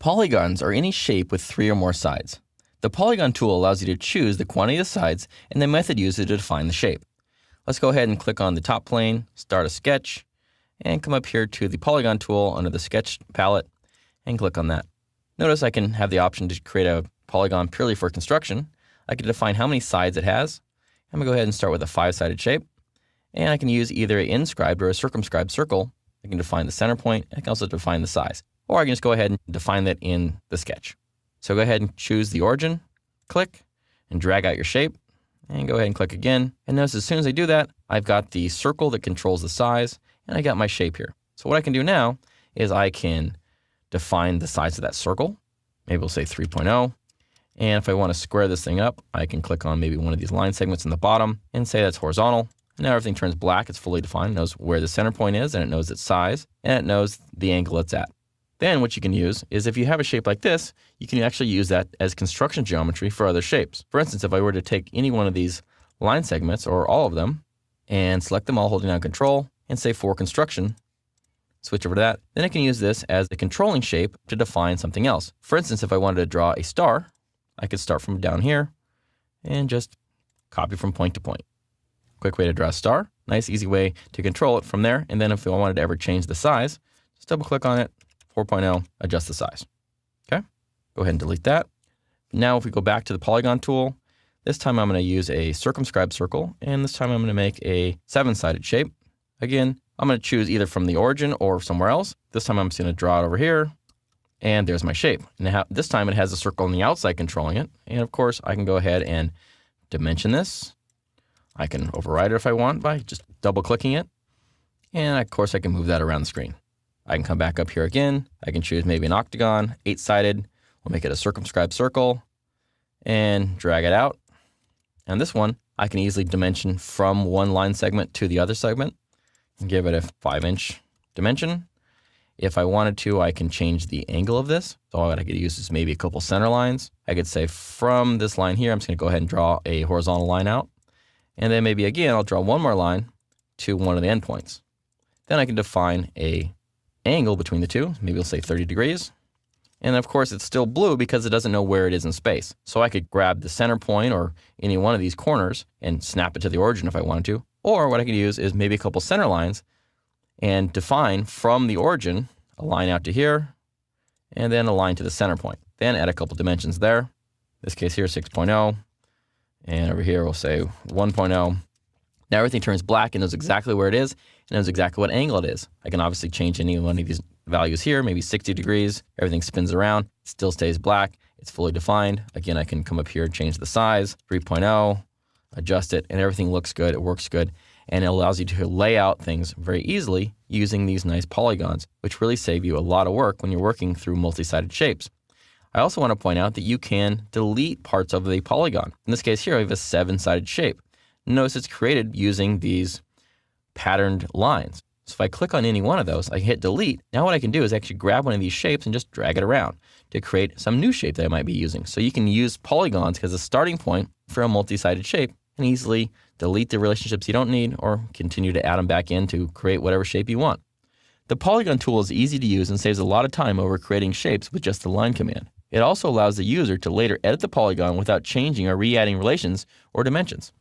Polygons are any shape with 3 or more sides. The polygon tool allows you to choose the quantity of sides and the method used to define the shape. Let's go ahead and click on the top plane, start a sketch, and come up here to the polygon tool under the sketch palette and click on that. Notice I can have the option to create a polygon purely for construction. I can define how many sides it has. I'm going to go ahead and start with a 5-sided shape. And I can use either an inscribed or a circumscribed circle. I can define the center point. I can also define the size. Or I can just go ahead and define that in the sketch. So go ahead and choose the origin, click, and drag out your shape. And go ahead and click again. And notice as soon as I do that, I've got the circle that controls the size, and I got my shape here. So what I can do now is I can define the size of that circle. Maybe we'll say 3.0. And if I want to square this thing up, I can click on maybe one of these line segments in the bottom and say that's horizontal. And now everything turns black. It's fully defined. It knows where the center point is, and it knows its size, and it knows the angle it's at. Then what you can use is if you have a shape like this, you can actually use that as construction geometry for other shapes. For instance, if I were to take any one of these line segments, or all of them, and select them all holding down Control, and say for construction, switch over to that, then I can use this as a controlling shape to define something else. For instance, if I wanted to draw a star, I could start from down here and just copy from point to point. Quick way to draw a star. Nice, easy way to control it from there. And then if I wanted to ever change the size, just double click on it, 4.0, adjust the size. Okay, go ahead and delete that. Now if we go back to the polygon tool, this time I'm going to use a circumscribed circle, and this time I'm going to make a 7-sided shape. Again, I'm going to choose either from the origin or somewhere else. This time I'm just going to draw it over here, and there's my shape. Now this time it has a circle on the outside controlling it, and of course I can go ahead and dimension this. I can override it if I want by just double clicking it, and of course I can move that around the screen. I can come back up here again. I can choose maybe an octagon, 8-sided. We'll make it a circumscribed circle and drag it out. And this one, I can easily dimension from one line segment to the other segment and give it a 5-inch dimension. If I wanted to, I can change the angle of this. So what I could use is maybe a couple center lines. I could say from this line here, I'm just going to go ahead and draw a horizontal line out. And then maybe again, I'll draw one more line to one of the endpoints. Then I can define a angle between the two. Maybe we'll say 30 degrees. And of course, it's still blue because it doesn't know where it is in space. So I could grab the center point or any one of these corners and snap it to the origin if I wanted to. Or what I could use is maybe a couple center lines and define from the origin a line out to here and then a line to the center point. Then add a couple dimensions there. In this case here, 6.0. And over here, we'll say 1.0. Now everything turns black and knows exactly where it is and knows exactly what angle it is. I can obviously change any one of these values here, maybe 60 degrees. Everything spins around, still stays black. It's fully defined. Again, I can come up here and change the size, 3.0, adjust it, and everything looks good. It works good. And it allows you to lay out things very easily using these nice polygons, which really save you a lot of work when you're working through multi-sided shapes. I also want to point out that you can delete parts of the polygon. In this case here, we have a 7-sided shape. Notice it's created using these patterned lines. So if I click on any one of those, I hit delete. Now what I can do is actually grab one of these shapes and just drag it around to create some new shape that I might be using. So you can use polygons as a starting point for a multi-sided shape and easily delete the relationships you don't need or continue to add them back in to create whatever shape you want. The polygon tool is easy to use and saves a lot of time over creating shapes with just the line command. It also allows the user to later edit the polygon without changing or re-adding relations or dimensions.